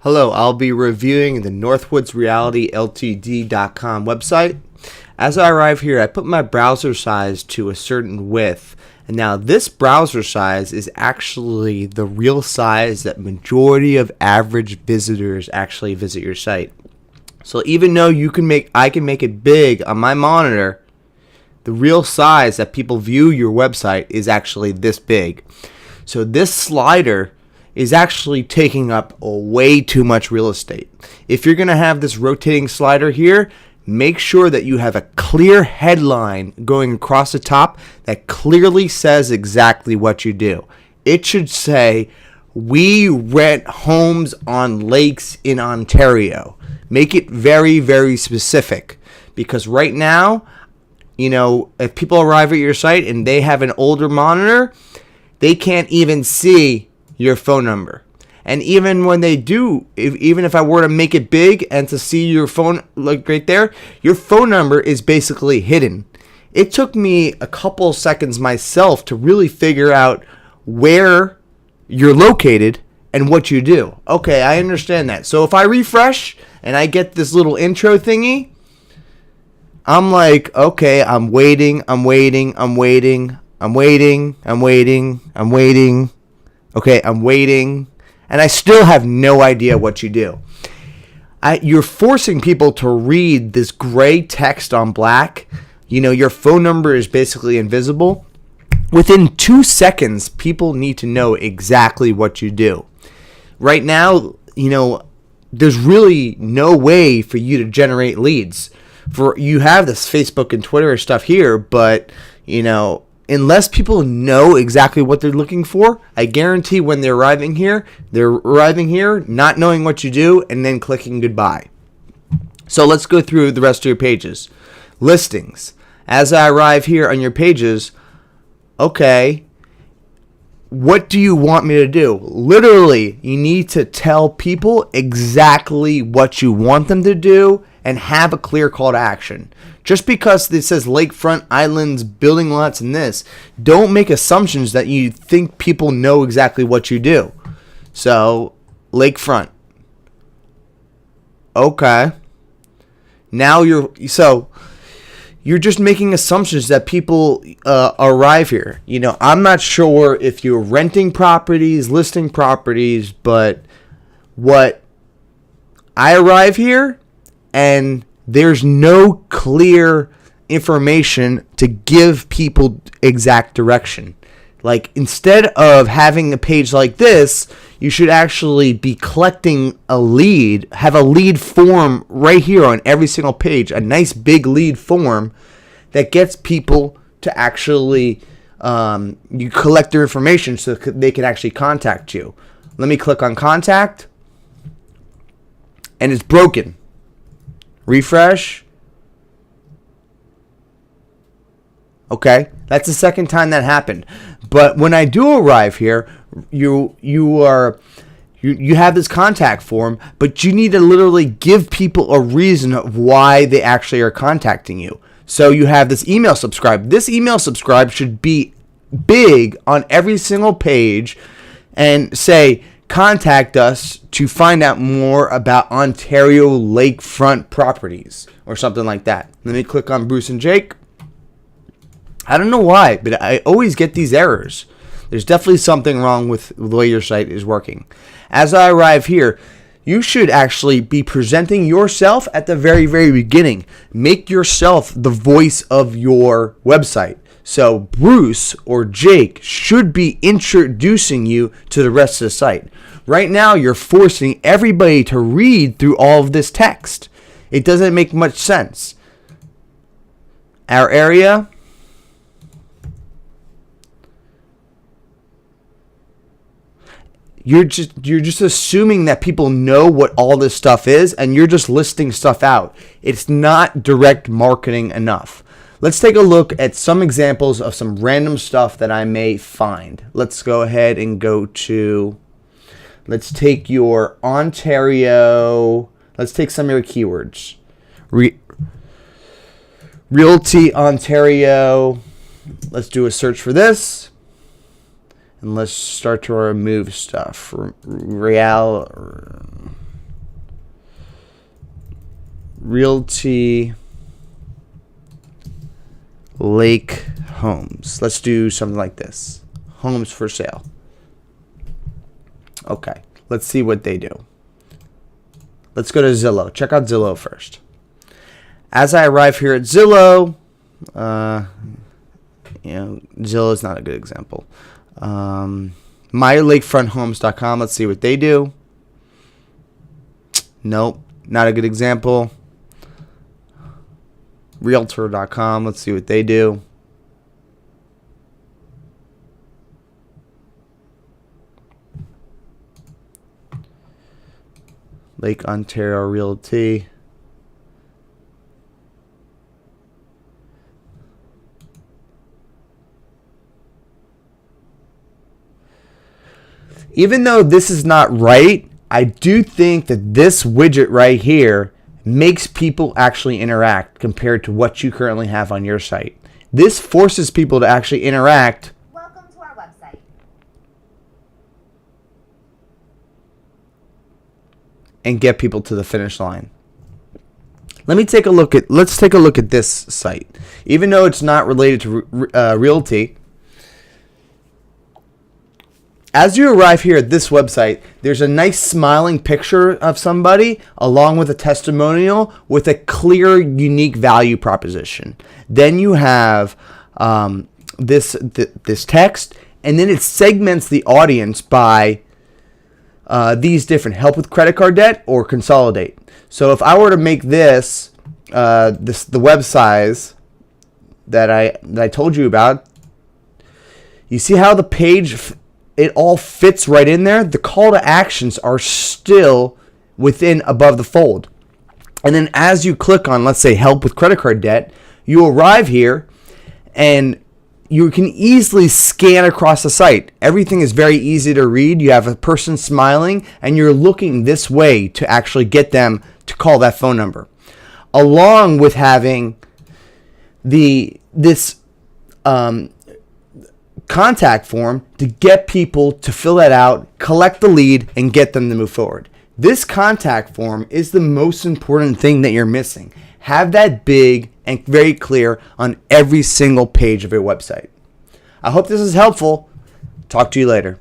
Hello, I'll be reviewing the northwoodsrealityltd.com website. As I arrive here, I put my browser size to a certain width. And now this browser size is actually the real size that majority of average visitors actually visit your site. So even though I can make it big on my monitor, the real size that people view your website is actually this big. So this slider is actually taking up way too much real estate. If you're going to have this rotating slider here, make sure that you have a clear headline going across the top that clearly says exactly what you do. It should say, "We rent homes on lakes in Ontario." Make it very, very specific, because right now, if people arrive at your site and they have an older monitor, they can't even see your phone number. And even when they do, even if I were to make it big and to see your phone, like right there, your phone number is basically hidden. It took me a couple seconds myself to really figure out where you're located and what you do. Okay, I understand that. So if I refresh and I get this little intro thingy, I'm like, okay, I'm waiting. Okay, I'm waiting, and I still have no idea what you do. You're forcing people to read this gray text on black. Your phone number is basically invisible. Within 2 seconds, people need to know exactly what you do. Right now, there's really no way for you to generate leads. You have this Facebook and Twitter stuff here, but, unless people know exactly what they're looking for, I guarantee when they're arriving here not knowing what you do and then clicking goodbye. So let's go through the rest of your pages. Listings. As I arrive here on your pages, okay, what do you want me to do? Literally, you need to tell people exactly what you want them to do and have a clear call to action. Just because it says lakefront, islands, building lots, and this, don't make assumptions that you think people know exactly what you do. So, lakefront. Okay. Now you're just making assumptions that people arrive here. I'm not sure if you're renting properties, listing properties, but I arrive here and there's no clear information to give people exact direction. Like, instead of having a page like this, you should actually be collecting a lead, have a lead form right here on every single page, a nice big lead form that gets people to actually, you collect their information so they can actually contact you. Let me click on contact, and it's broken. Refresh. Okay, that's the second time that happened. But when I do arrive here, you have this contact form, but you need to literally give people a reason of why they actually are contacting you. So you have this email subscribe. This email subscribe should be big on every single page and say, "Contact us to find out more about Ontario lakefront properties," or something like that. Let me click on Bruce and Jake. I don't know why, but I always get these errors. There's definitely something wrong with the way your site is working. As I arrive here, you should actually be presenting yourself at the very, very beginning. Make yourself the voice of your website. So Bruce or Jake should be introducing you to the rest of the site. Right now, you're forcing everybody to read through all of this text. It doesn't make much sense. Our area. You're just assuming that people know what all this stuff is, and you're just listing stuff out. It's not direct marketing enough. Let's take a look at some examples of some random stuff that I may find. Let's go ahead and go to, let's take your Ontario, let's take some of your keywords. Realty Ontario, let's do a search for this. And let's start to remove stuff. Realty Lake Homes. Let's do something like this. Homes for sale. Okay, let's see what they do. Let's go to Zillow. Check out Zillow first. As I arrive here at Zillow, Zillow is not a good example. MyLakefrontHomes.com. Let's see what they do. Nope, not a good example. Realtor.com. Let's see what they do. Lake Ontario Realty. Even though this is not right, I do think that this widget right here makes people actually interact compared to what you currently have on your site. This forces people to actually interact. Welcome to our website. And get people to the finish line. Let's take a look at this site. Even though it's not related to Realty, as you arrive here at this website, there's a nice smiling picture of somebody along with a testimonial with a clear, unique value proposition. Then you have this text, and then it segments the audience by these different: help with credit card debt or consolidate. So if I were to make the web size that I told you about, you see how the page it all fits right in there. The call to actions are still above the fold. And then as you click on, let's say, help with credit card debt, you arrive here and you can easily scan across the site. Everything is very easy to read. You have a person smiling and you're looking this way to actually get them to call that phone number. Along with having this contact form to get people to fill that out, collect the lead, and get them to move forward. This contact form is the most important thing that you're missing. Have that big and very clear on every single page of your website. I hope this is helpful. Talk to you later.